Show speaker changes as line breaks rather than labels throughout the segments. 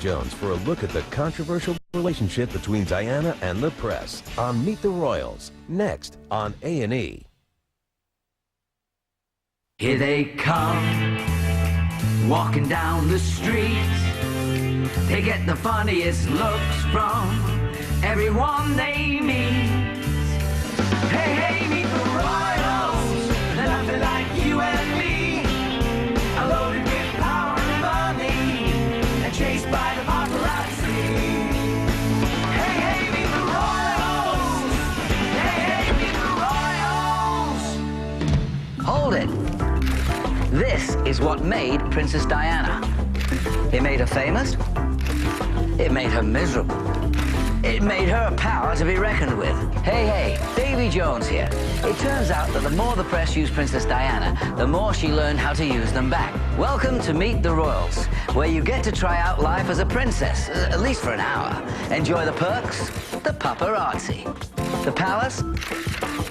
Jones for a look at the controversial relationship between Diana and the press on Meet the Royals, next on A&E.
Here they come, walking down the street. They get the funniest looks from everyone they meet. Hey, hey, meet the Royals. They're nothing like you and me. Loaded with power and money, and chased by the paparazzi. Hey, hey, meet the Royals. Hey, hey, meet the Royals. Hold it. This is what made Princess Diana. It made her famous. It made her miserable. It made her a power to be reckoned with. Hey, hey, Davy Jones here. It turns out that the more the press used Princess Diana, the more she learned how to use them back. Welcome to Meet the Royals, where you get to try out life as a princess, at least for an hour. Enjoy the perks, the paparazzi. The palace,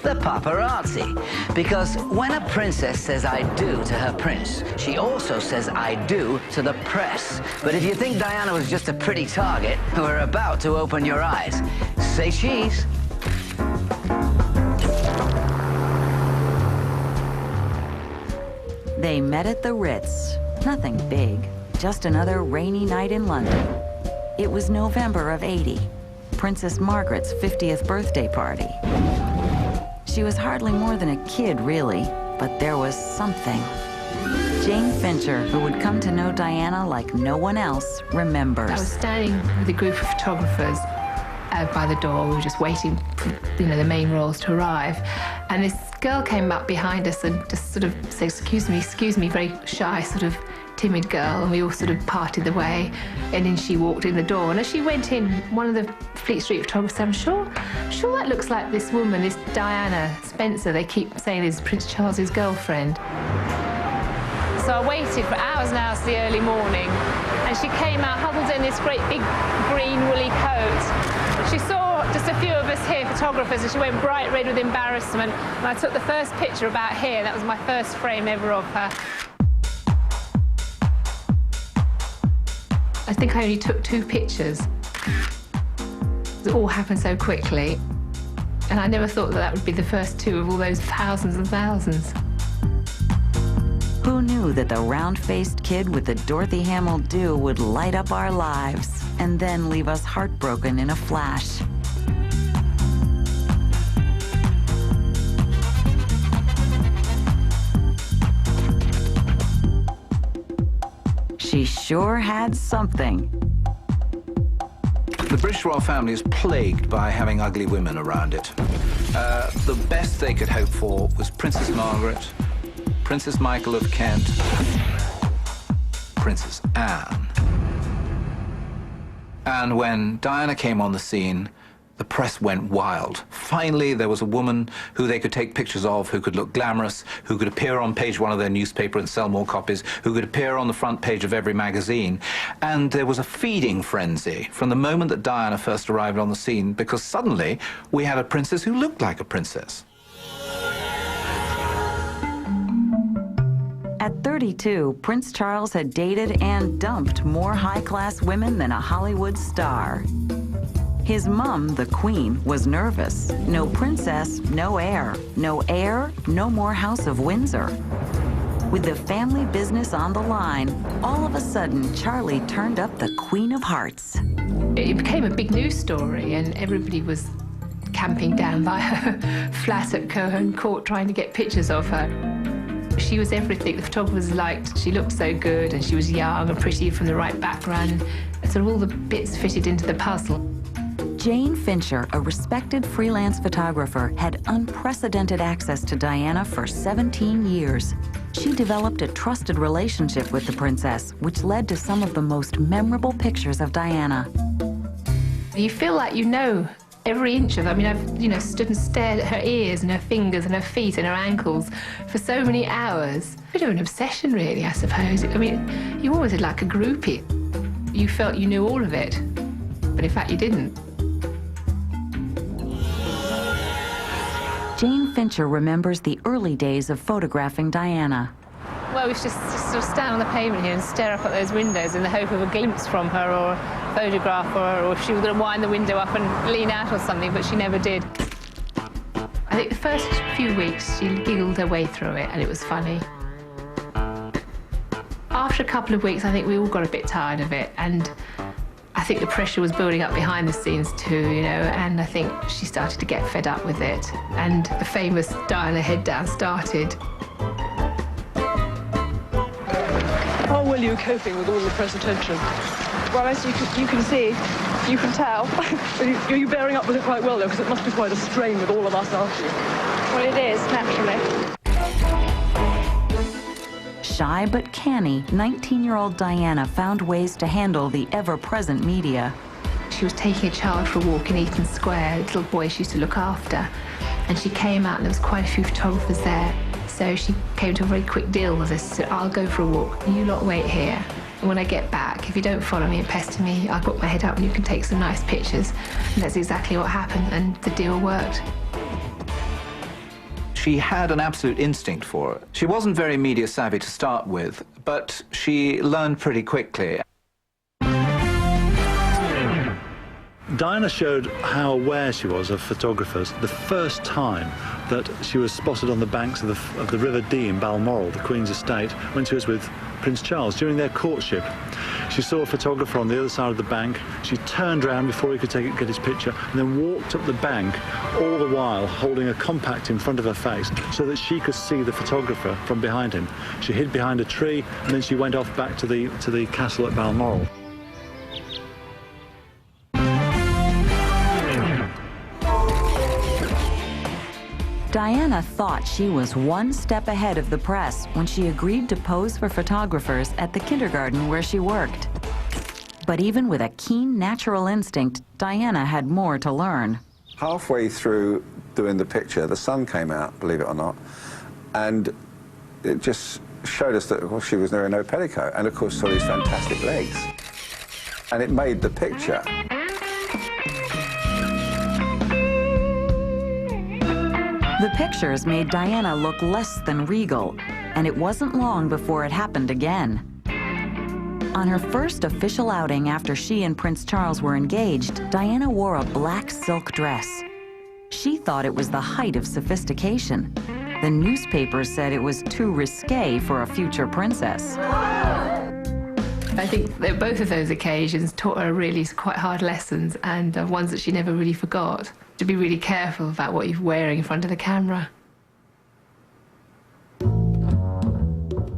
the paparazzi. Because when a princess says I do to her prince, she also says I do to the press. But if you think Diana was just a pretty target, we're about to open your eyes. Say cheese.
They met at the Ritz. Nothing big, just another rainy night in London. It was November of '80, Princess Margaret's 50th birthday party. She was hardly more than a kid, really, but there was something. Jane Fincher, who would come to know Diana like no one else, remembers.
I was standing with a group of photographers by the door. We were just waiting for, the main royals to arrive. And this girl came up behind us and just sort of said, excuse me, very shy, sort of timid girl. And we all sort of parted the way. And then she walked in the door. And as she went in, one of the Fleet Street photographers said, I'm sure that looks like this woman, this Diana Spencer. They keep saying is Prince Charles's girlfriend. So I waited for hours and hours the early morning, and she came out huddled in this great big green woolly coat. She saw just a few of us here, photographers, and she went bright red with embarrassment. And I took the first picture about here. That was my first frame ever of her. I think I only took 2 pictures. It all happened so quickly. And I never thought that would be the first 2 of all those thousands and thousands.
Who knew that the round-faced kid with the Dorothy Hamill do would light up our lives and then leave us heartbroken in a flash? She sure had something.
The British royal family is plagued by having ugly women around it. The best they could hope for was Princess Margaret, Princess Michael of Kent, Princess Anne. And when Diana came on the scene, the press went wild. Finally, there was a woman who they could take pictures of, who could look glamorous, who could appear on page 1 of their newspaper and sell more copies, who could appear on the front page of every magazine. And there was a feeding frenzy from the moment that Diana first arrived on the scene, because suddenly we had a princess who looked like a princess.
At 32, Prince Charles had dated and dumped more high-class women than a Hollywood star. His mum, the Queen, was nervous. No princess, no heir. No heir, no more House of Windsor. With the family business on the line, all of a sudden, Charlie turned up the Queen of Hearts.
It became a big news story, and everybody was camping down by her flat at Cohen Court trying to get pictures of her. She was everything the photographers liked. She looked so good, and she was young and pretty from the right background. So all the bits fitted into the puzzle.
Jane Fincher, a respected freelance photographer, had unprecedented access to Diana for 17 years. She developed a trusted relationship with the princess, which led to some of the most memorable pictures of Diana.
You feel like you know every inch of her. I mean, I've stood and stared at her ears and her fingers and her feet and her ankles for so many hours. A bit of an obsession, really, I suppose. I mean, you always had like a groupie. You felt you knew all of it, but in fact you didn't.
Jane Fincher remembers the early days of photographing Diana.
Well, we should just sort of stand on the pavement here and stare up at those windows in the hope of a glimpse from her or a photograph of her, or if she was going to wind the window up and lean out or something, but she never did. I think the first few weeks she giggled her way through it and it was funny. After a couple of weeks, I think we all got a bit tired of it, and I think the pressure was building up behind the scenes too, you know, and I think she started to get fed up with it, and the famous Diana head down started.
How well are you coping with all the press attention? Well, as you can see, you can tell. Are you bearing up with it quite well, though? Because it must be quite a strain with all of us, aren't you? Well, it is, naturally.
Shy but canny, 19-year-old Diana found ways to handle the ever-present media.
She was taking a child for a walk in Eaton Square, a little boy she used to look after, and she came out and there was quite a few photographers there. So she came to a very quick deal with us. She said, I'll go for a walk, you lot wait here. And when I get back, if you don't follow me and pester me, I'll put my head up and you can take some nice pictures. And that's exactly what happened, and the deal worked.
She had an absolute instinct for it. She wasn't very media savvy to start with, but she learned pretty quickly.
Diana showed how aware she was of photographers the first time that she was spotted on the banks of the River Dee in Balmoral, the Queen's estate, when she was with Prince Charles during their courtship. She saw a photographer on the other side of the bank. She turned around before he could get his picture, and then walked up the bank, all the while holding a compact in front of her face so that she could see the photographer from behind him. She hid behind a tree, and then she went off back to the castle at Balmoral.
Diana thought she was one step ahead of the press when she agreed to pose for photographers at the kindergarten where she worked. But even with a keen natural instinct, Diana had more to learn.
Halfway through doing the picture, the sun came out, believe it or not, and it just showed us that, of course, she was wearing no petticoat, and of course saw these fantastic legs. And it made the picture.
The pictures made Diana look less than regal, and it wasn't long before it happened again. On her first official outing after she and Prince Charles were engaged, Diana wore a black silk dress. She thought it was the height of sophistication. The newspapers said it was too risque for a future princess.
I think that both of those occasions taught her really quite hard lessons, and ones that she never really forgot. To be really careful about what you're wearing in front of the camera.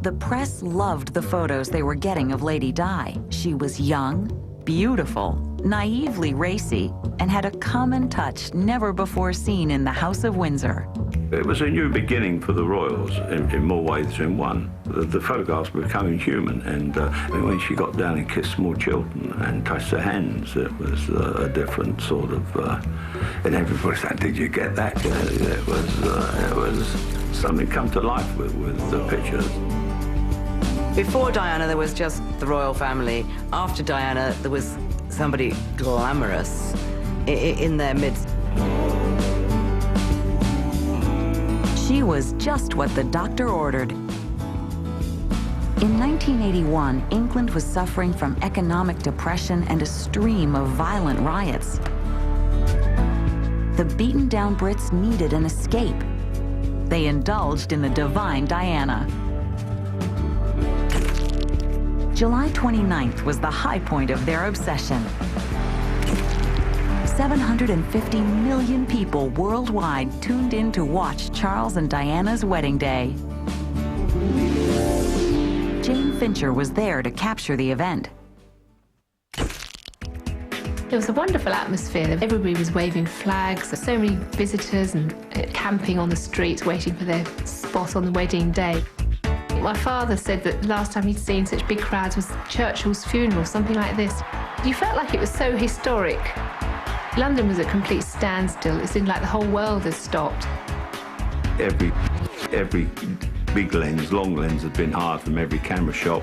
The press loved the photos they were getting of Lady Di. She was young, beautiful, naively racy, and had a common touch never before seen in the House of Windsor.
It was a new beginning for the royals in more ways than one. The photographs were becoming human, and when she got down and kissed small children and touched their hands, it was a different sort of... and everybody said, did you get that? It was something come to life with the pictures.
Before Diana, there was just the royal family. After Diana, there was somebody glamorous in their midst.
She was just what the doctor ordered. In 1981, England was suffering from economic depression and a stream of violent riots. The beaten-down Brits needed an escape. They indulged in the divine Diana. July 29th was the high point of their obsession. 750 million people worldwide tuned in to watch Charles and Diana's wedding day. Jane Fincher was there to capture the event.
It was a wonderful atmosphere. Everybody was waving flags. There were so many visitors and camping on the streets waiting for their spot on the wedding day. My father said that the last time he'd seen such big crowds was Churchill's funeral, something like this. You felt like it was so historic. London was a complete standstill. It seemed like the whole world had stopped.
Every big lens, long lens had been hired from every camera shop.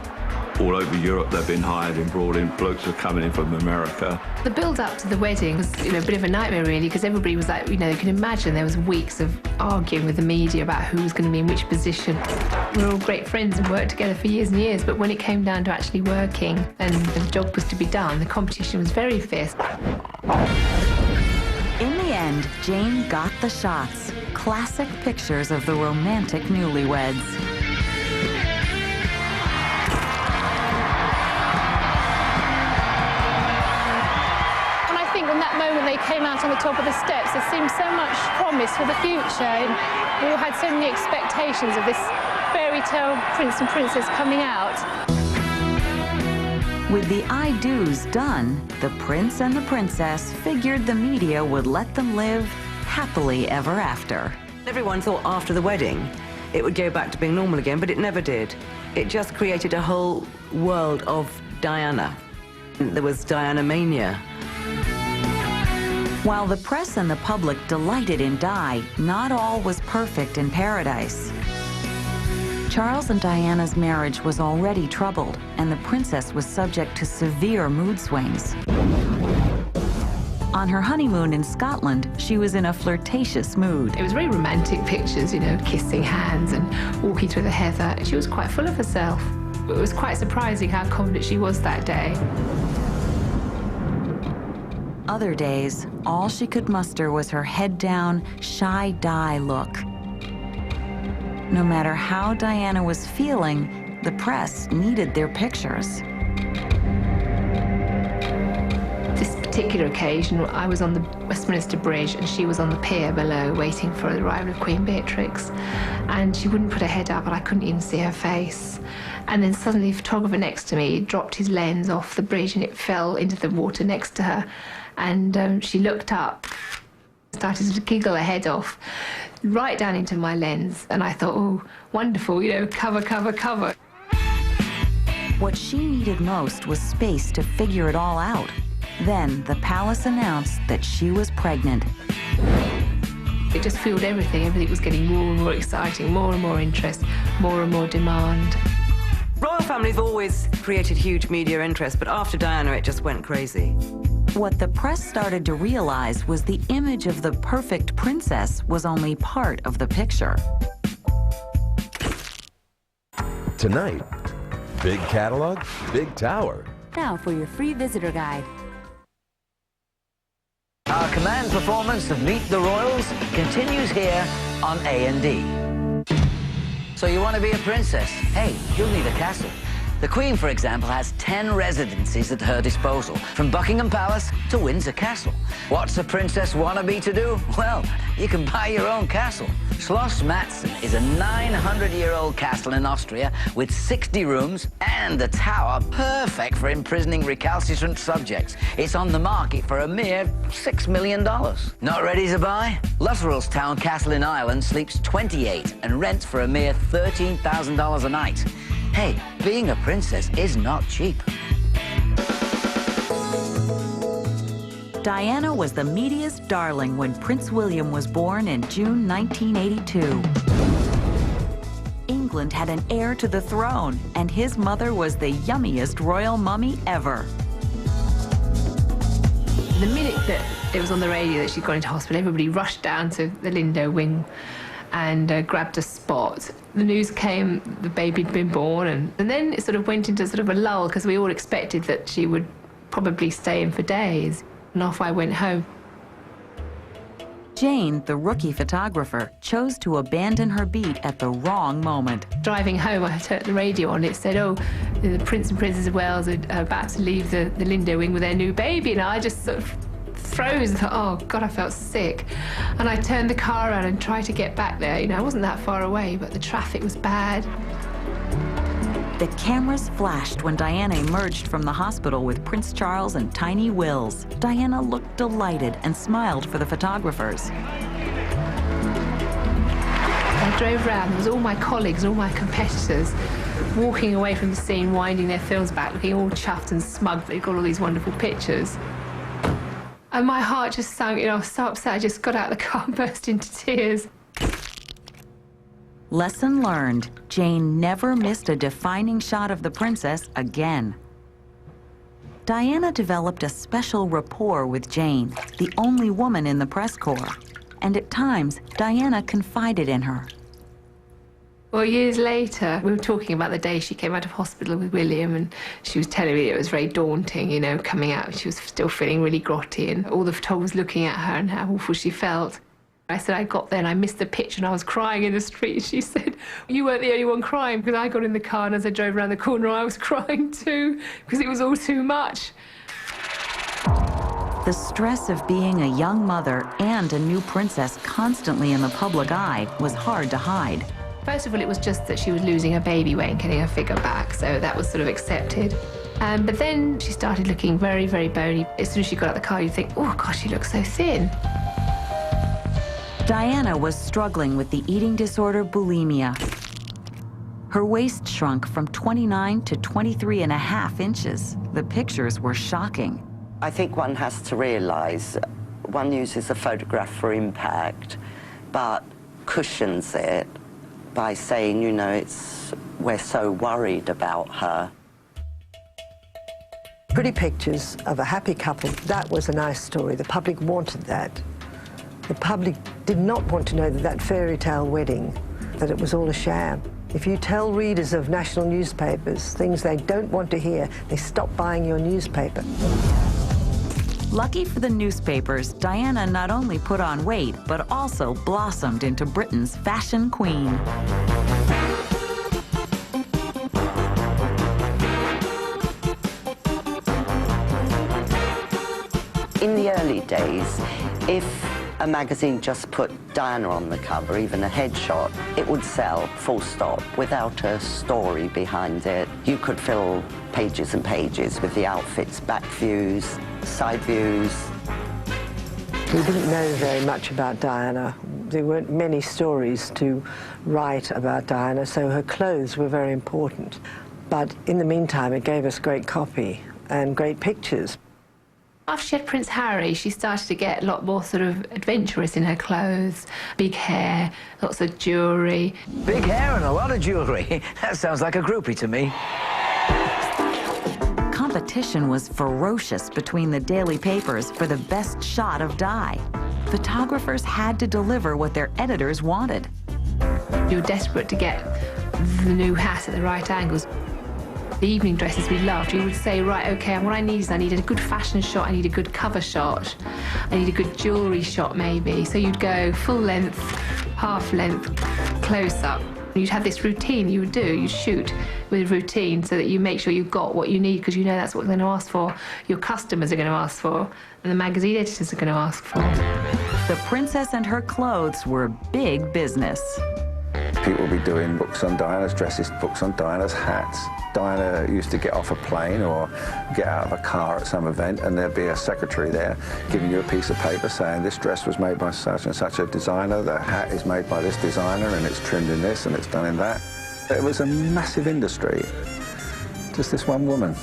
all over Europe. They've been hired and brought in. Blokes are coming in from America.
The build-up to the wedding was, a bit of a nightmare, really, because everybody was like, you can imagine there was weeks of arguing with the media about who was going to be in which position. We were all great friends and worked together for years and years, but when it came down to actually working and the job was to be done, the competition was very fierce.
In the end, Jane got the shots. Classic pictures of the romantic newlyweds.
In that moment they came out on the top of the steps, there seemed so much promise for the future, and we all had so many expectations of this fairy tale prince and princess coming out.
With the I-dos done, the prince and the princess figured the media would let them live happily ever after.
Everyone thought after the wedding it would go back to being normal again, but it never did. It just created a whole world of Diana. There was Diana mania.
While the press and the public delighted in Di, not all was perfect in paradise. Charles and Diana's marriage was already troubled, and the princess was subject to severe mood swings. On her honeymoon in Scotland, she was in a flirtatious mood.
It was very romantic pictures, kissing hands and walking through the heather. She was quite full of herself. It was quite surprising how confident she was that day.
Other days, all she could muster was her head down, shy Di look. No matter how Diana was feeling, the press needed their pictures.
This particular occasion, I was on the Westminster Bridge and she was on the pier below waiting for the arrival of Queen Beatrix. And she wouldn't put her head up and I couldn't even see her face. And then suddenly the photographer next to me dropped his lens off the bridge and it fell into the water next to her. And she looked up, started to giggle her head off, right down into my lens. And I thought, oh, wonderful, cover, cover, cover.
What she needed most was space to figure it all out. Then the palace announced that she was pregnant.
It just fueled everything. Everything was getting more and more exciting, more and more interest, more and more demand.
Royal families always created huge media interest, but after Diana, it just went crazy.
What the press started to realize was the image of the perfect princess was only part of the picture.
Tonight, big catalog, big tower.
Now for your free visitor guide.
Our command performance of Meet the Royals continues here on A&D. So you want to be a princess? Hey, you'll need a castle. The Queen, for example, has 10 residencies at her disposal, from Buckingham Palace to Windsor Castle. What's a princess wannabe to do? Well, you can buy your own castle. Schloss Matzen is a 900-year-old castle in Austria with 60 rooms and a tower perfect for imprisoning recalcitrant subjects. It's on the market for a mere $6 million. Not ready to buy? Lutterellstown Castle in Ireland sleeps 28 and rents for a mere $13,000 a night. Hey, being a princess is not cheap.
Diana was the media's darling when Prince William was born in June 1982. England had an heir to the throne, and his mother was the yummiest royal mummy ever.
The minute that it was on the radio that she'd gone into hospital, everybody rushed down to the Lindo wing and grabbed a spot. The news came, the baby'd been born, and then it sort of went into sort of a lull because we all expected that she would probably stay in for days. And off I went home.
Jane, the rookie photographer, chose to abandon her beat at the wrong moment.
Driving home, I turned the radio on. It said, oh, the Prince and Princess of Wales are about to leave the Lindo wing with their new baby. And I just sort of froze and thought, oh, God, I felt sick. And I turned the car around and tried to get back there. I wasn't that far away, but the traffic was bad.
The cameras flashed when Diana emerged from the hospital with Prince Charles and tiny Wills. Diana looked delighted and smiled for the photographers.
I drove around, there was all my colleagues, all my competitors, walking away from the scene, winding their films back, looking all chuffed and smug that they'd got all these wonderful pictures. And my heart just sank, I was so upset, I just got out of the car and burst into tears.
Lesson learned, Jane never missed a defining shot of the princess again. Diana developed a special rapport with Jane, the only woman in the press corps, and at times, Diana confided in her.
Well, years later, we were talking about the day she came out of hospital with William, and she was telling me it was very daunting, you know, coming out. She was still feeling really grotty, and all the photographers looking at her and how awful she felt. I said I got there and I missed the picture and I was crying in the street. She said, you weren't the only one crying, because I got in the car and as I drove around the corner I was crying too, because it was all too much.
The stress of being a young mother and a new princess constantly in the public eye was hard to hide.
First of all, it was just that she was losing her baby weight and getting her figure back, so that was sort of accepted. But then she started looking very, very bony. As soon as she got out of the car, you'd think, oh gosh, she looks so thin.
Diana was struggling with the eating disorder bulimia. Her waist shrunk from 29 to 23.5 inches. The pictures were shocking.
I think one has to realize one uses a photograph for impact, but cushions it by saying, you know, we're so worried about her.
Pretty pictures of a happy couple, that was a nice story. The public wanted that. The public did not want to know that fairy tale wedding, that it was all a sham. If you tell readers of national newspapers things they don't want to hear, they stop buying your newspaper.
Lucky for the newspapers, Diana not only put on weight, but also blossomed into Britain's fashion queen.
In the early days, if a magazine just put Diana on the cover, even a headshot, it would sell, full stop, without a story behind it. You could fill pages and pages with the outfits, back views, side views.
We didn't know very much about Diana. There weren't many stories to write about Diana, so her clothes were very important. But in the meantime, it gave us great copy and great pictures.
After she had Prince Harry, she started to get a lot more sort of adventurous in her clothes. Big hair, lots of jewellery.
Big hair and a lot of jewellery. That sounds like a groupie to me.
Competition was ferocious between the daily papers for the best shot of Di. Photographers had to deliver what their editors wanted.
You were desperate to get the new hat at the right angles. The evening dresses we loved, you would say, right, okay, what I need is I need a good fashion shot, I need a good cover shot, I need a good jewellery shot maybe. So you'd go full length, half length, close up. You'd have this routine you would do, you'd shoot with routine so that you make sure you've got what you need, because you know that's what they're going to ask for, your customers are going to ask for, and the magazine editors are going to ask for.
The princess and her clothes were big business.
People would be doing books on Diana's dresses, books on Diana's hats. Diana used to get off a plane or get out of a car at some event, and there'd be a secretary there giving you a piece of paper saying this dress was made by such and such a designer, the hat is made by this designer, and it's trimmed in this and it's done in that. It was a massive industry, just this one woman.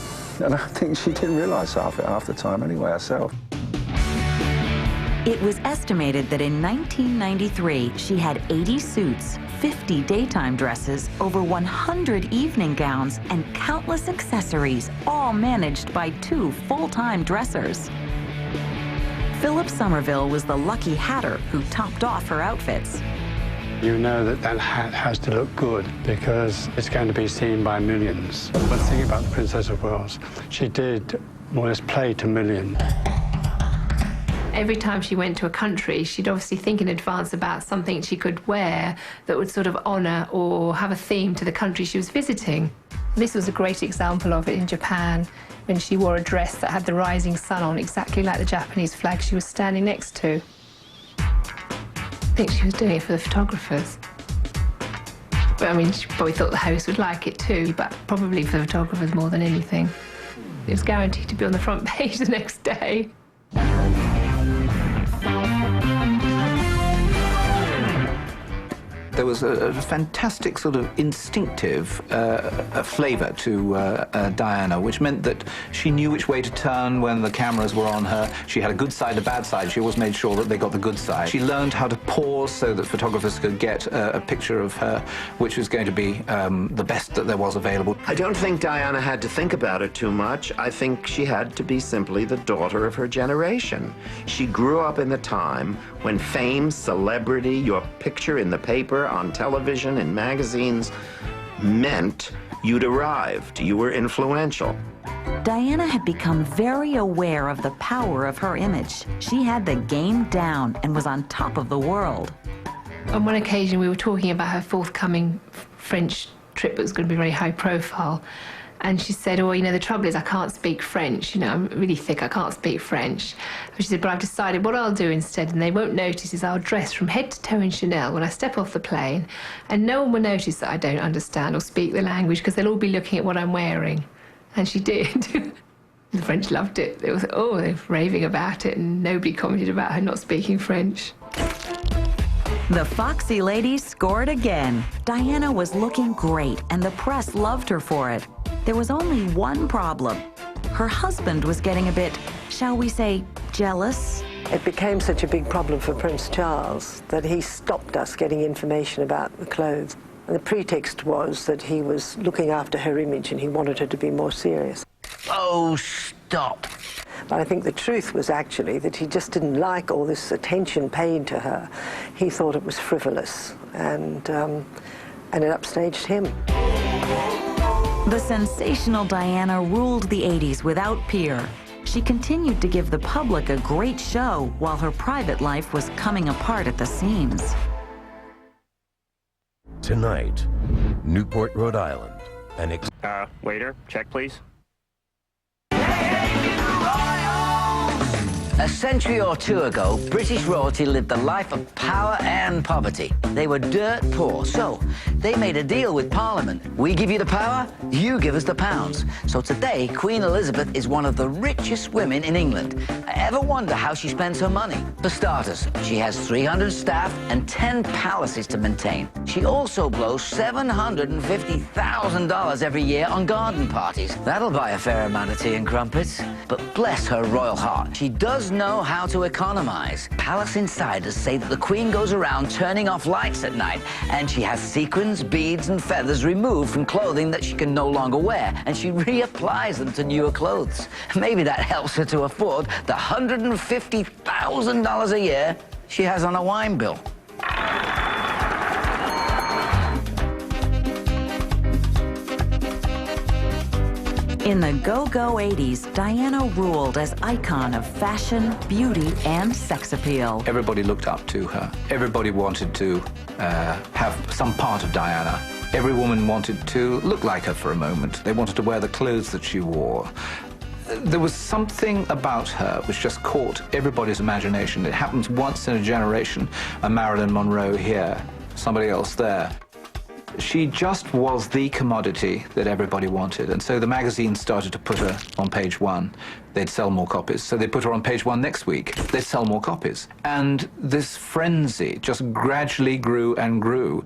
And I think she didn't realise half the time anyway herself.
It was estimated that in 1993, she had 80 suits, 50 daytime dresses, over 100 evening gowns, and countless accessories, all managed by 2 full-time dressers. Philip Somerville was the lucky hatter who topped off her outfits.
You know that hat has to look good because it's going to be seen by millions. But the thing about the Princess of Wales, she did more or less play to millions.
Every time she went to a country, she'd obviously think in advance about something she could wear that would sort of honour or have a theme to the country she was visiting. This was a great example of it in Japan, when she wore a dress that had the rising sun on, exactly like the Japanese flag she was standing next to. I think she was doing it for the photographers. But I mean, she probably thought the host would like it too, but probably for the photographers more than anything. It was guaranteed to be on the front page the next day.
There was a fantastic sort of instinctive flavour to Diana, which meant that she knew which way to turn when the cameras were on her. She had a good side, a bad side. She always made sure that they got the good side. She learned how to pause so that photographers could get a picture of her, which was going to be the best that there was available.
I don't think Diana had to think about it too much. I think she had to be simply the daughter of her generation. She grew up in the time when fame, celebrity, your picture in the paper, on television, in magazines, meant you'd arrived, you were influential.
Diana had become very aware of the power of her image. She had the game down and was on top of the world.
On one occasion, we were talking about her forthcoming French trip that was going to be very high profile. And she said, oh, you know, the trouble is I can't speak French. You know, I'm really thick, I can't speak French. But she said, but I've decided what I'll do instead, and they won't notice, is I'll dress from head to toe in Chanel when I step off the plane, and no one will notice that I don't understand or speak the language because they'll all be looking at what I'm wearing. And she did. The French loved it. They were, oh, they were raving about it, and nobody commented about her not speaking French.
The Foxy lady scored again. Diana was looking great, and the press loved her for it. There was only one problem. Her husband was getting a bit, shall we say, jealous.
It became such a big problem for Prince Charles that he stopped us getting information about the clothes. And the pretext was that he was looking after her image and he wanted her to be more serious.
Oh, stop.
But I think the truth was actually that he just didn't like all this attention paid to her. He thought it was frivolous, and it upstaged him.
The sensational Diana ruled the 80s without peer. She continued to give the public a great show while her private life was coming apart at the seams.
Tonight, Newport, Rhode Island.
Waiter, check please.
A century or two ago, British royalty lived a life of power and poverty. They were dirt poor, so they made a deal with Parliament. We give you the power, you give us the pounds. So today, Queen Elizabeth is one of the richest women in England. I ever wonder how she spends her money? For starters, she has 300 staff and 10 palaces to maintain. She also blows $750,000 every year on garden parties. That'll buy a fair amount of tea and crumpets. But bless her royal heart, she does know how to economize. Palace insiders say that the Queen goes around turning off lights at night, and she has sequins, beads, and feathers removed from clothing that she can no longer wear, and she reapplies them to newer clothes. Maybe that helps her to afford the $150,000 a year she has on a wine bill.
In the go-go 80s, Diana ruled as icon of fashion, beauty, and sex appeal.
Everybody looked up to her. Everybody wanted to have some part of Diana. Every woman wanted to look like her for a moment. They wanted to wear the clothes that she wore. There was something about her which just caught everybody's imagination. It happens once in a generation. A Marilyn Monroe here, somebody else there. She just was the commodity that everybody wanted. And so the magazines started to put her on page one. They'd sell more copies. So they put her on page one next week. They'd sell more copies. And this frenzy just gradually grew and grew.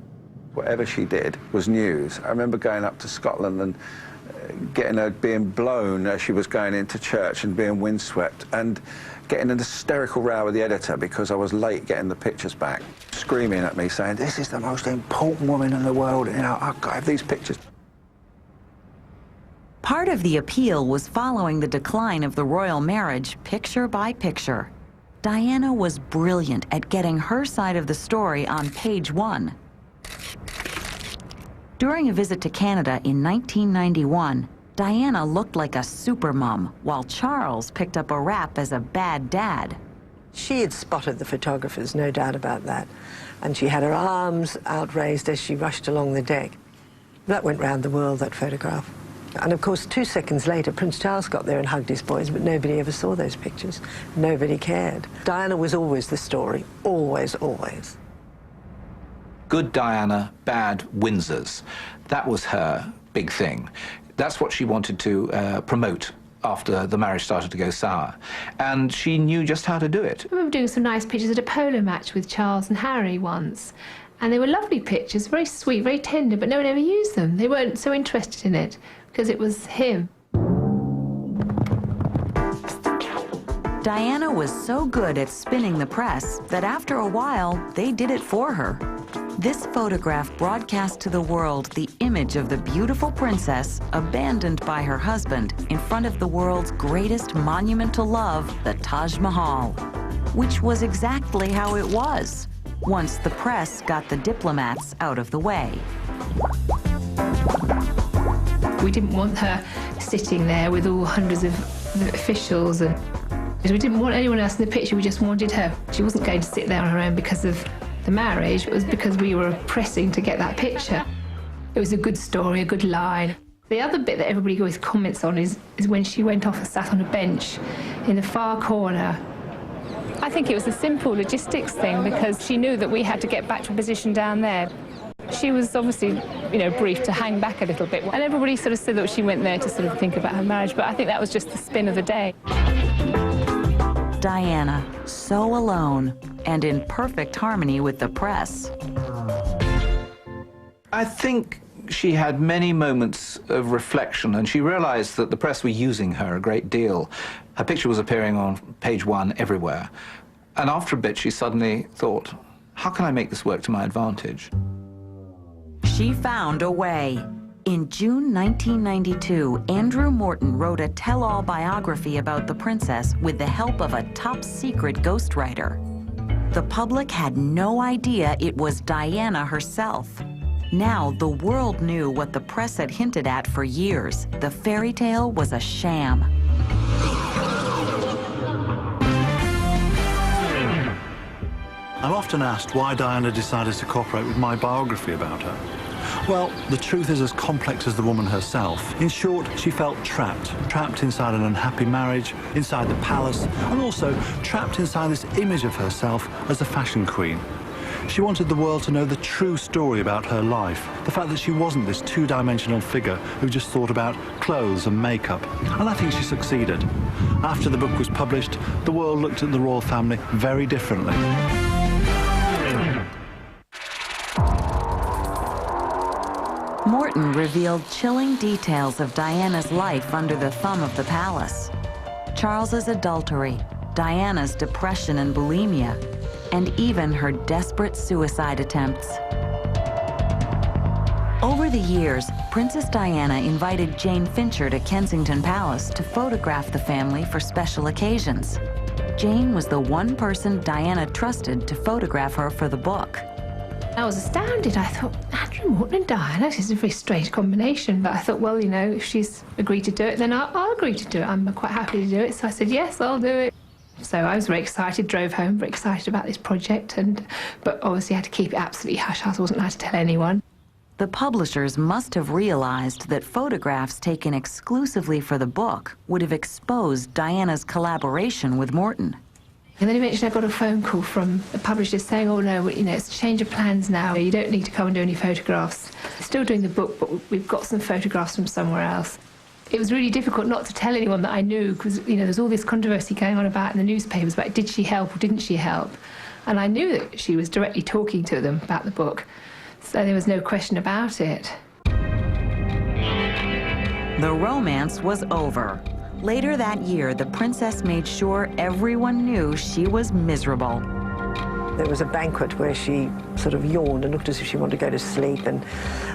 Whatever she did was news. I remember going up to Scotland and getting her being blown as she was going into church and being windswept, and getting an hysterical row with the editor because I was late getting the pictures back, screaming at me saying, this is the most important woman in the world, you know, I've got to have these pictures.
Part of the appeal was following the decline of the royal marriage picture by picture. Diana was brilliant at getting her side of the story on page one. During a visit to Canada in 1991, Diana looked like a super mom, while Charles picked up a rap as a bad dad.
She had spotted the photographers, no doubt about that. And she had her arms outraised as she rushed along the deck. That went round the world, that photograph. And of course, 2 seconds later, Prince Charles got there and hugged his boys, but nobody ever saw those pictures. Nobody cared. Diana was always the story, always, always.
Good Diana, bad Windsors. That was her big thing. That's what she wanted to promote after the marriage started to go sour. And she knew just how to do it.
I remember doing some nice pictures at a polo match with Charles and Harry once. And they were lovely pictures, very sweet, very tender, but no one ever used them. They weren't so interested in it because it was him.
Diana was so good at spinning the press that after a while, they did it for her. This photograph broadcast to the world the image of the beautiful princess abandoned by her husband in front of the world's greatest monument to love, the Taj Mahal, which was exactly how it was once the press got the diplomats out of the way.
We didn't want her sitting there with all hundreds of officials, and we didn't want anyone else in the picture. We just wanted her. She wasn't going to sit there on her own because of the marriage. It was because we were pressing to get that picture. It was a good story, a good line. The other bit that everybody always comments on is when she went off and sat on a bench in the far corner.
I think it was a simple logistics thing because she knew that we had to get back to a position down there. She was obviously, briefed to hang back a little bit. And everybody sort of said that she went there to sort of think about her marriage, but I think that was just the spin of the day.
Diana, so alone and in perfect harmony with the press.
I think she had many moments of reflection, and she realized that the press were using her a great deal. Her picture was appearing on page 1 everywhere. And after a bit, she suddenly thought, how can I make this work to my advantage?
She found a way. In June 1992, Andrew Morton wrote a tell-all biography about the princess with the help of a top-secret ghostwriter. The public had no idea it was Diana herself. Now, the world knew what the press had hinted at for years. The fairy tale was a sham.
I'm often asked why Diana decided to cooperate with my biography about her. Well, the truth is as complex as the woman herself. In short, she felt trapped inside an unhappy marriage, inside the palace, and also trapped inside this image of herself as a fashion queen. She wanted the world to know the true story about her life, the fact that she wasn't this two-dimensional figure who just thought about clothes and makeup. And I think she succeeded. After the book was published, the world looked at the royal family very differently.
Morton revealed chilling details of Diana's life under the thumb of the palace. Charles's adultery, Diana's depression and bulimia, and even her desperate suicide attempts. Over the years, Princess Diana invited Jane Fincher to Kensington Palace to photograph the family for special occasions. Jane was the one person Diana trusted to photograph her for the book.
I was astounded. I thought, Andrew Morton and Diana, this is a very strange combination. But I thought, well, if she's agreed to do it, then I'll agree to do it. I'm quite happy to do it. So I said, yes, I'll do it. So I was very excited, drove home, very excited about this project, but obviously had to keep it absolutely hush-hush. I wasn't allowed to tell anyone.
The publishers must have realized that photographs taken exclusively for the book would have exposed Diana's collaboration with Morton.
And then eventually I got a phone call from the publishers saying, oh no, it's a change of plans now. You don't need to come and do any photographs. Still doing the book, but we've got some photographs from somewhere else. It was really difficult not to tell anyone that I knew because, there's all this controversy going on about in the newspapers about did she help or didn't she help? And I knew that she was directly talking to them about the book, so there was no question about it.
The romance was over. Later that year, the princess made sure everyone knew she was miserable.
There was a banquet where she sort of yawned and looked as if she wanted to go to sleep, and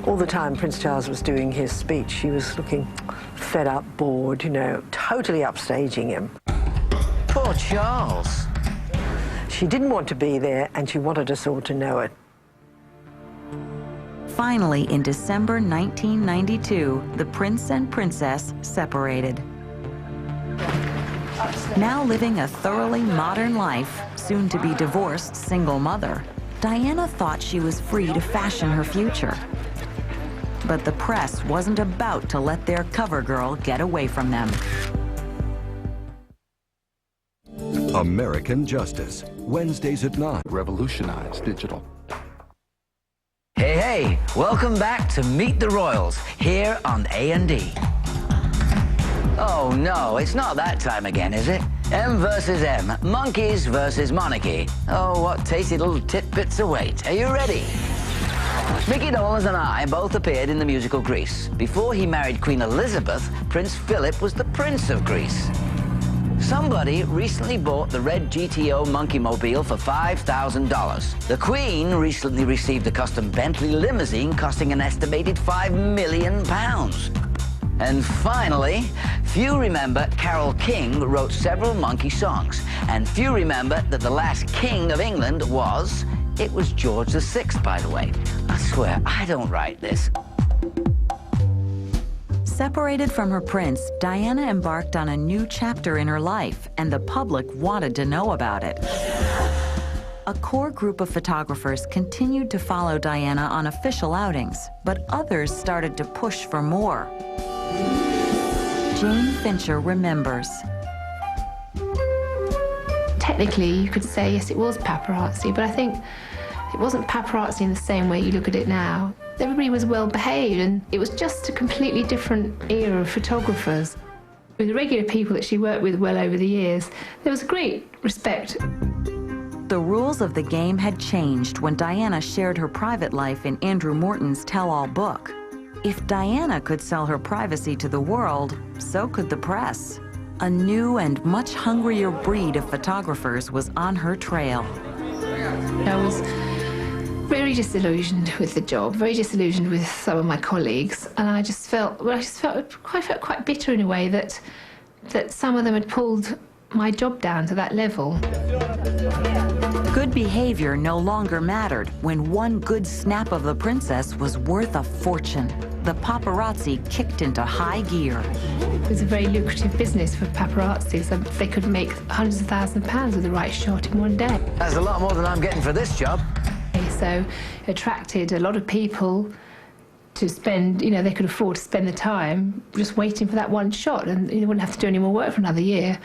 all the time Prince Charles was doing his speech, she was looking fed up, bored, totally upstaging him.
Poor Charles.
She didn't want to be there, and she wanted us all to know it.
Finally, in December 1992, the prince and princess separated. Now living a thoroughly modern life, soon to be divorced single mother, Diana thought she was free to fashion her future. But the press wasn't about to let their cover girl get away from them.
American Justice, Wednesdays at 9.
Revolutionize digital.
Hey, welcome back to Meet the Royals here on A&D. Oh no, it's not that time again, is it? M versus M, monkeys versus monarchy. Oh, what tasty little tidbits await. Are you ready? Mickey Dolenz and I both appeared in the musical Grease. Before he married Queen Elizabeth, Prince Philip was the Prince of Greece. Somebody recently bought the red GTO Monkey Mobile for $5,000. The Queen recently received a custom Bentley limousine costing an estimated £5 million. And finally, few remember Carole King wrote several monkey songs. And few remember that the last king of England was... It was George VI, by the way. I swear, I don't write this.
Separated from her prince, Diana embarked on a new chapter in her life, and the public wanted to know about it. A core group of photographers continued to follow Diana on official outings, but others started to push for more. Jane Fincher remembers.
Technically, you could say, yes, it was paparazzi, but I think it wasn't paparazzi in the same way you look at it now. Everybody was well behaved, and it was just a completely different era of photographers. With the regular people that she worked with well over the years, there was great respect.
The rules of the game had changed when Diana shared her private life in Andrew Morton's tell-all book. If Diana could sell her privacy to the world, so could the press. A new and much hungrier breed of photographers was on her trail.
I was very disillusioned with the job, very disillusioned with some of my colleagues, and I just felt quite bitter in a way that some of them had pulled my job down to that level.
Good behavior no longer mattered when one good snap of the princess was worth a fortune. The paparazzi kicked into high gear.
It was a very lucrative business for paparazzi, so they could make hundreds of thousands of pounds with the right shot in one day.
That's a lot more than I'm getting for this job.
So it attracted a lot of people to spend, you know, they could afford to spend the time just waiting for that one shot, and they wouldn't have to do any more work for another year.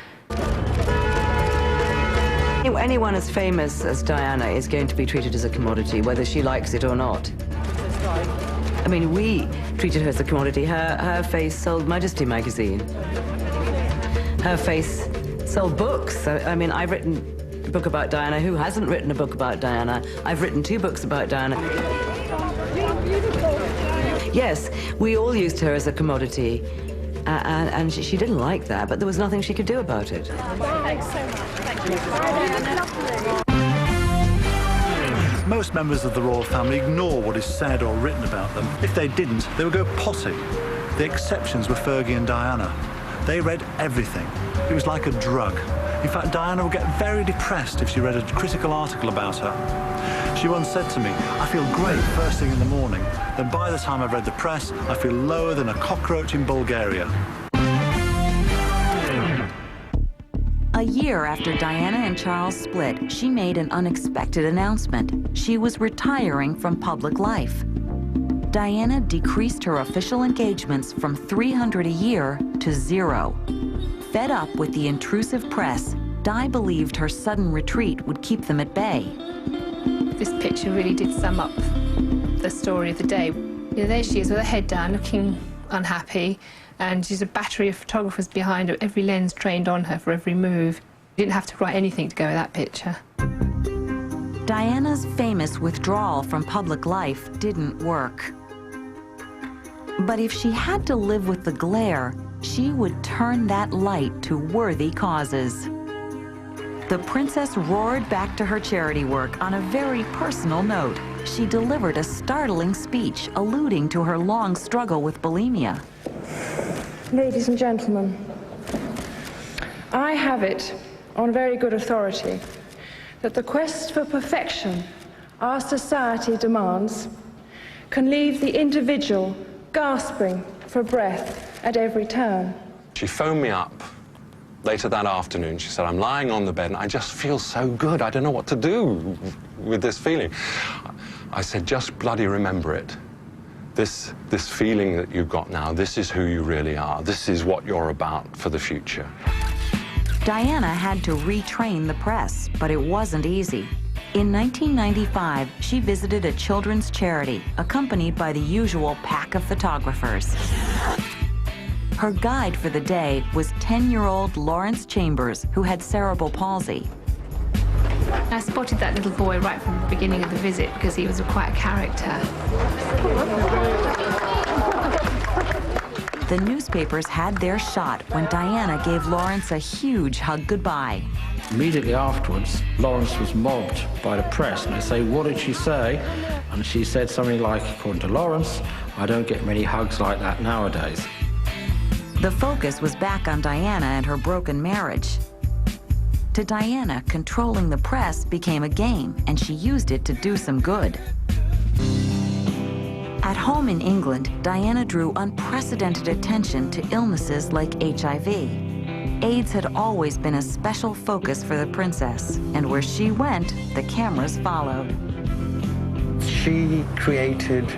Anyone as famous as Diana is going to be treated as a commodity, whether she likes it or not. I mean, we treated her as a commodity. Her face sold Majesty magazine. Her face sold books. I mean, I've written a book about Diana. Who hasn't written a book about Diana? I've written 2 books about Diana. Yes, we all used her as a commodity. And she didn't like that, but there was nothing she could do about it.
Thanks so much. Thank you.
Most members of the royal family ignore what is said or written about them. If they didn't, they would go potty. The exceptions were Fergie and Diana. They read everything. It was like a drug. In fact, Diana would get very depressed if she read a critical article about her. She once said to me, "I feel great first thing in the morning. Then by the time I've read the press, I feel lower than a cockroach in Bulgaria."
A year after Diana and Charles split, she made an unexpected announcement. She was retiring from public life. Diana decreased her official engagements from 300 a year to 0. Fed up with the intrusive press, Di believed her sudden retreat would keep them at bay.
This picture really did sum up the story of the day. You know, there she is with her head down, looking unhappy, and she's a battery of photographers behind her, every lens trained on her for every move. You didn't have to write anything to go with that picture.
Diana's famous withdrawal from public life didn't work. But if she had to live with the glare, she would turn that light to worthy causes. The princess roared back to her charity work on a very personal note. She delivered a startling speech alluding to her long struggle with bulimia.
Ladies and gentlemen, I have it on very good authority that the quest for perfection our society demands can leave the individual gasping for breath at every turn.
She phoned me up later that afternoon. She said, "I'm lying on the bed and I just feel so good. I don't know what to do with this feeling." I said, "Just bloody remember it. This feeling that you've got now, this is who you really are. This is what you're about for the future."
Diana had to retrain the press, but it wasn't easy. In 1995, she visited a children's charity, accompanied by the usual pack of photographers. Her guide for the day was 10-year-old Lawrence Chambers, who had cerebral palsy.
I spotted that little boy right from the beginning of the visit because he was quite a character.
The newspapers had their shot when Diana gave Lawrence a huge hug goodbye.
Immediately afterwards, Lawrence was mobbed by the press, and they say, what did she say? And she said something like, according to Lawrence, I don't get many hugs like that nowadays.
The focus was back on Diana and her broken marriage. To Diana, controlling the press became a game, and she used it to do some good. At home in England, Diana drew unprecedented attention to illnesses like HIV. AIDS had always been a special focus for the princess, and where she went, the cameras followed.
She created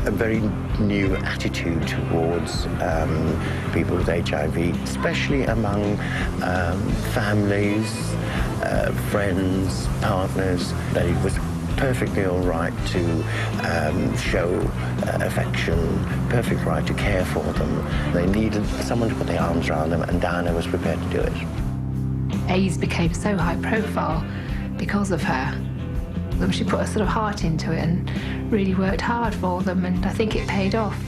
a very new attitude towards people with HIV, especially among families, friends, partners, that it was perfectly all right to show affection, perfect right to care for them. They needed someone to put their arms around them, and Diana was prepared to do it.
AIDS became so high profile because of her. She put a sort of heart into it and really worked hard for them, and I think it paid off.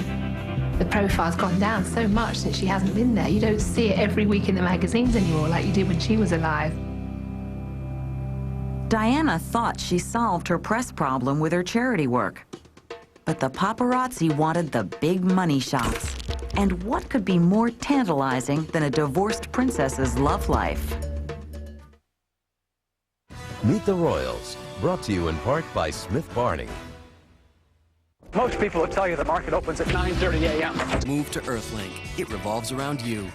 The profile's gone down so much since she hasn't been there. You don't see it every week in the magazines anymore like you did when she was alive.
Diana thought she solved her press problem with her charity work. But the paparazzi wanted the big money shots. And what could be more tantalizing than a divorced princess's love life?
Meet the Royals, brought to you in part by Smith Barney.
Most people will tell you the market opens at 9:30 a.m.
Move to Earthlink. It revolves around you.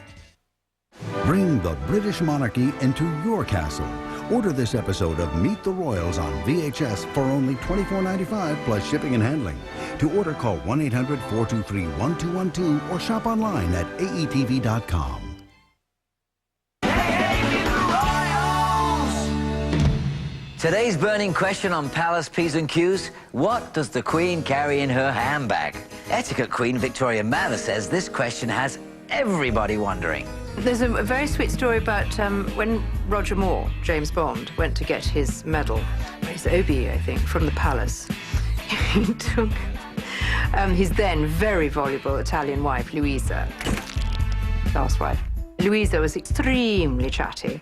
Bring the British monarchy into your castle. Order this episode of Meet the Royals on VHS for only $24.95 plus shipping and handling. To order, call 1-800-423-1212 or shop online at aetv.com.
Today's burning question on Palace P's and Q's: what does the Queen carry in her handbag? Etiquette Queen Victoria Mather says this question has everybody wondering.
There's a very sweet story about when Roger Moore, James Bond, went to get his medal, his OBE, I think, from the palace. He took his then very voluble Italian wife, Louisa, last wife. Louisa was extremely chatty.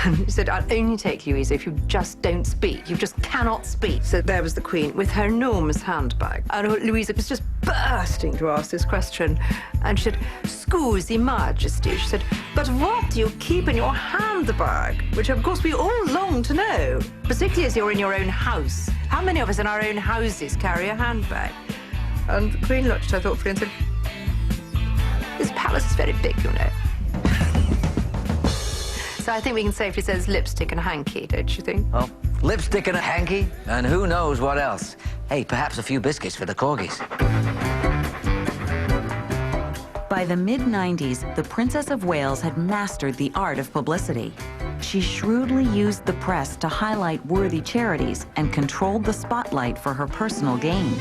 He said, I'll only take Louisa if you just don't speak. You just cannot speak. So there was the Queen with her enormous handbag. And Louisa was just bursting to ask this question. And she said, "Scusi, Majesty." She said, "But what do you keep in your handbag?" Which, of course, we all long to know, particularly as you're in your own house. How many of us in our own houses carry a handbag? And the Queen looked at her thoughtfully and said, "This palace is very big, you know." So I think we can safely say it's lipstick and a hanky, don't you think?
Well, lipstick and a hanky, and who knows what else. Hey, perhaps a few biscuits for the corgis.
By the mid-90s, the Princess of Wales had mastered the art of publicity. She shrewdly used the press to highlight worthy charities and controlled the spotlight for her personal gain.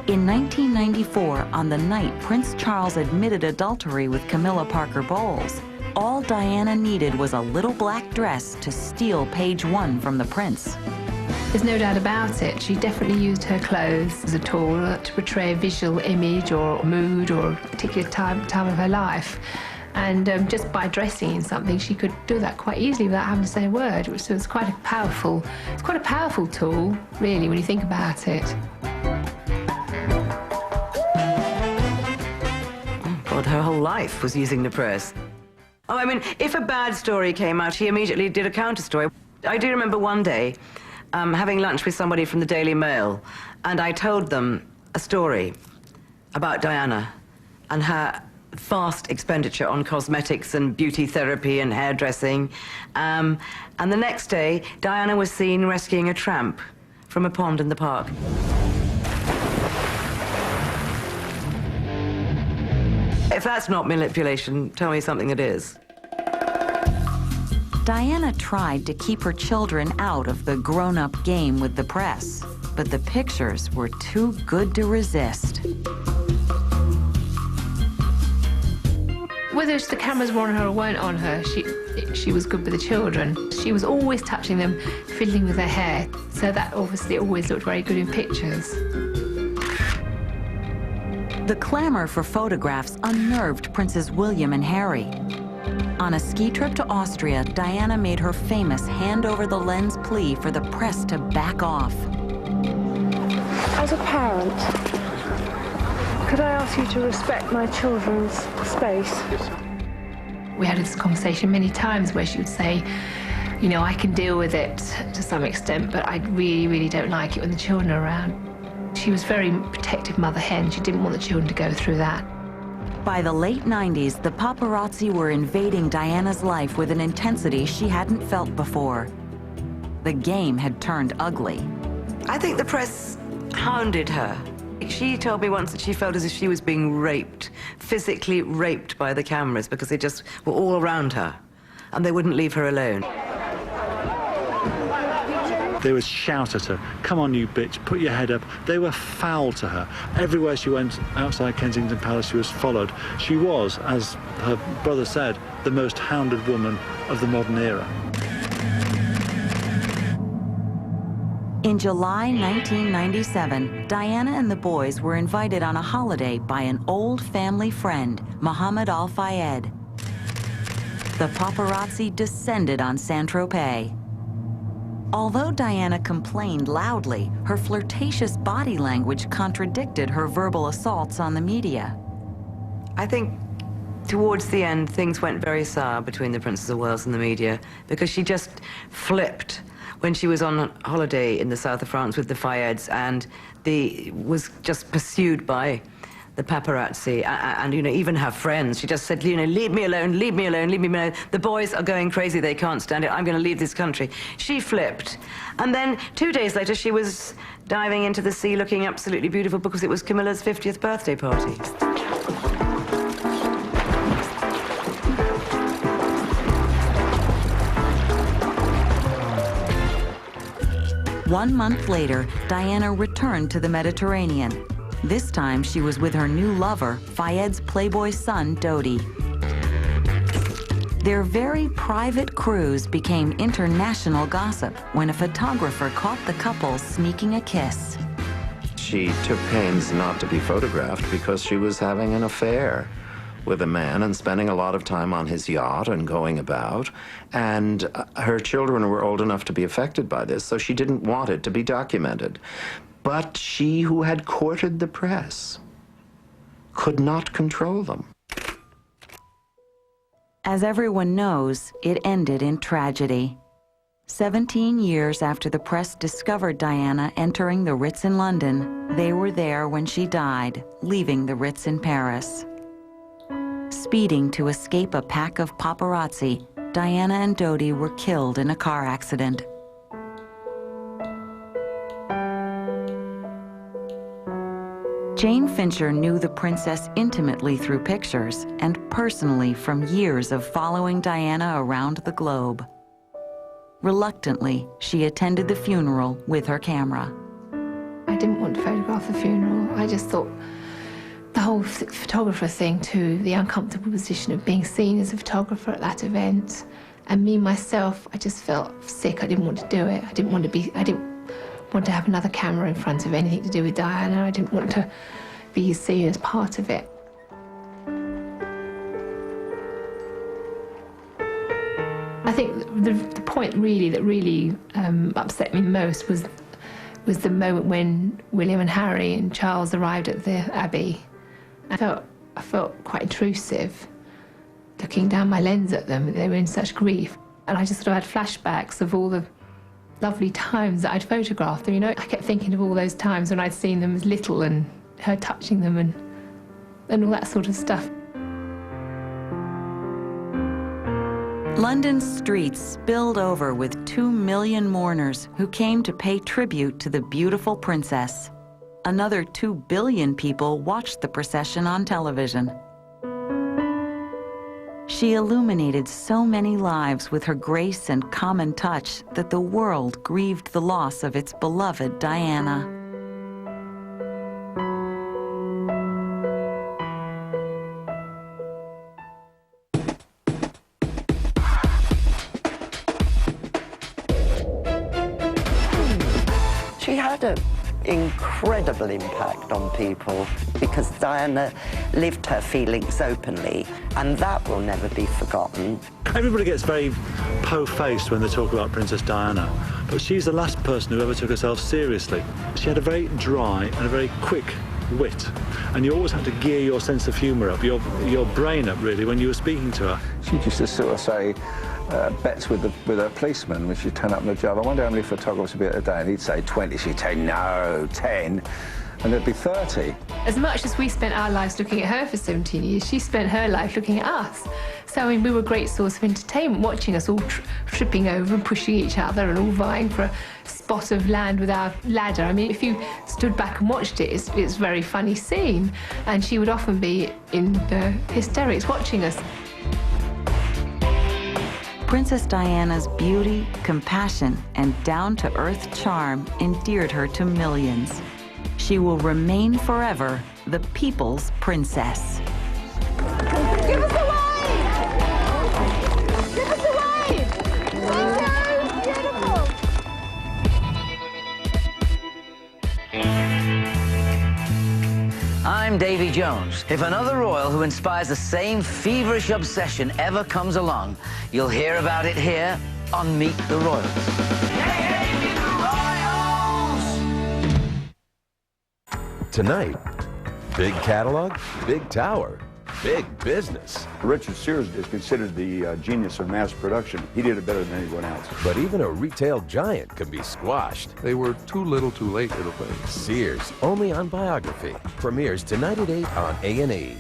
In 1994, on the night Prince Charles admitted adultery with Camilla Parker Bowles, all Diana needed was a little black dress to steal page 1 from the prince.
There's no doubt about it. She definitely used her clothes as a tool to portray a visual image or mood or a particular time of her life. And just by dressing in something, she could do that quite easily without having to say a word. So it's quite a powerful tool, really, when you think about it.
God, her whole life was using the press. Oh, I mean, if a bad story came out, he immediately did a counter-story. I do remember one day having lunch with somebody from the Daily Mail, and I told them a story about Diana and her vast expenditure on cosmetics and beauty therapy and hairdressing. And the next day, Diana was seen rescuing a tramp from a pond in the park. If that's not manipulation, tell me something that is.
Diana tried to keep her children out of the grown-up game with the press, but the pictures were too good to resist.
Whether the cameras were on her or weren't on her, she was good with the children. She was always touching them, fiddling with their hair, so that obviously always looked very good in pictures.
The clamor for photographs unnerved Princes William and Harry. On a ski trip to Austria, Diana made her famous hand-over-the-lens plea for the press to back off.
As a parent, could I ask you to respect my children's space?
We had this conversation many times where she would say, you know, I can deal with it to some extent, but I really, really don't like it when the children are around. She was very protective mother hen. She didn't want the children to go through that.
By the late 90s, the paparazzi were invading Diana's life with an intensity she hadn't felt before. The game had turned ugly.
I think the press hounded her. She told me once that she felt as if she was being raped, physically raped by the cameras, because they just were all around her and they wouldn't leave her alone.
They would shout at her, "Come on, you bitch, put your head up." They were foul to her. Everywhere she went outside Kensington Palace, she was followed. She was, as her brother said, the most hounded woman of the modern era.
In July 1997, Diana and the boys were invited on a holiday by an old family friend, Mohammed Al Fayed. The paparazzi descended on Saint-Tropez. Although Diana complained loudly, her flirtatious body language contradicted her verbal assaults on the media.
I think towards the end, things went very sour between the Princess of Wales and the media, because she just flipped when she was on holiday in the south of France with the Fayeds and was just pursued by the paparazzi and, you know, even her friends. She just said, you know, leave me alone, leave me alone, leave me alone. The boys are going crazy, they can't stand it, I'm going to leave this country. She flipped. And then 2 days later, she was diving into the sea looking absolutely beautiful because it was Camilla's 50th birthday party.
One month later, Diana returned to the Mediterranean. This time, she was with her new lover, Fayed's Playboy son, Dodi. Their very private cruise became international gossip when a photographer caught the couple sneaking a kiss.
She took pains not to be photographed because she was having an affair with a man and spending a lot of time on his yacht and going about. And her children were old enough to be affected by this, so she didn't want it to be documented. But she, who had courted the press, could not control them.
As everyone knows, it ended in tragedy. 17 years after the press discovered Diana entering the Ritz in London, they were there when she died, leaving the Ritz in Paris. Speeding to escape a pack of paparazzi, Diana and Dodi were killed in a car accident. Jane Fincher knew the princess intimately through pictures and personally from years of following Diana around the globe. Reluctantly, she attended the funeral with her camera.
I didn't want to photograph the funeral. I just thought the whole photographer thing too, the uncomfortable position of being seen as a photographer at that event, and me myself, I just felt sick. I didn't want to do it. I didn't want to have another camera in front of anything to do with Diana. I didn't want to be seen as part of it. I think the point really that really upset me most was the moment when William and Harry and Charles arrived at the Abbey. I felt quite intrusive, looking down my lens at them. They were in such grief. And I just sort of had flashbacks of all the lovely times that I'd photographed them. You know, I kept thinking of all those times when I'd seen them as little and her touching them and all that sort of stuff.
London's streets spilled over with 2 million mourners who came to pay tribute to the beautiful princess. Another 2 billion people watched the procession on television. She illuminated so many lives with her grace and common touch that the world grieved the loss of its beloved Diana.
She had an incredible impact on people because Diana lived her feelings openly, and that will never be forgotten.
Everybody gets very po-faced when they talk about Princess Diana, but she's the last person who ever took herself seriously. She had a very dry and a very quick wit, and you always had to gear your sense of humour up, your brain up, really, when you were speaking to her.
She used to sort of say bets with a policeman when she'd turn up in the job. I wonder how many photographers would be at a day, and he'd say 20. She'd say, no, 10. And there'd be 30.
As much as we spent our lives looking at her for 17 years, she spent her life looking at us. So, I mean, we were a great source of entertainment, watching us all tripping over and pushing each other and all vying for a spot of land with our ladder. I mean, if you stood back and watched it, it's a very funny scene. And she would often be in hysterics watching us.
Princess Diana's beauty, compassion, and down-to-earth charm endeared her to millions. She will remain forever the people's princess.
Give us a wave! Give us a wave! So beautiful!
I'm Davy Jones. If another royal who inspires the same feverish obsession ever comes along, you'll hear about it here on Meet the Royals.
Tonight, big catalog, big tower, big business.
Richard Sears is considered the genius of mass production. He did it better than anyone else.
But even a retail giant can be squashed.
They were too little too late, little thing.
Sears, only on Biography. Premieres tonight at 8 on A&E.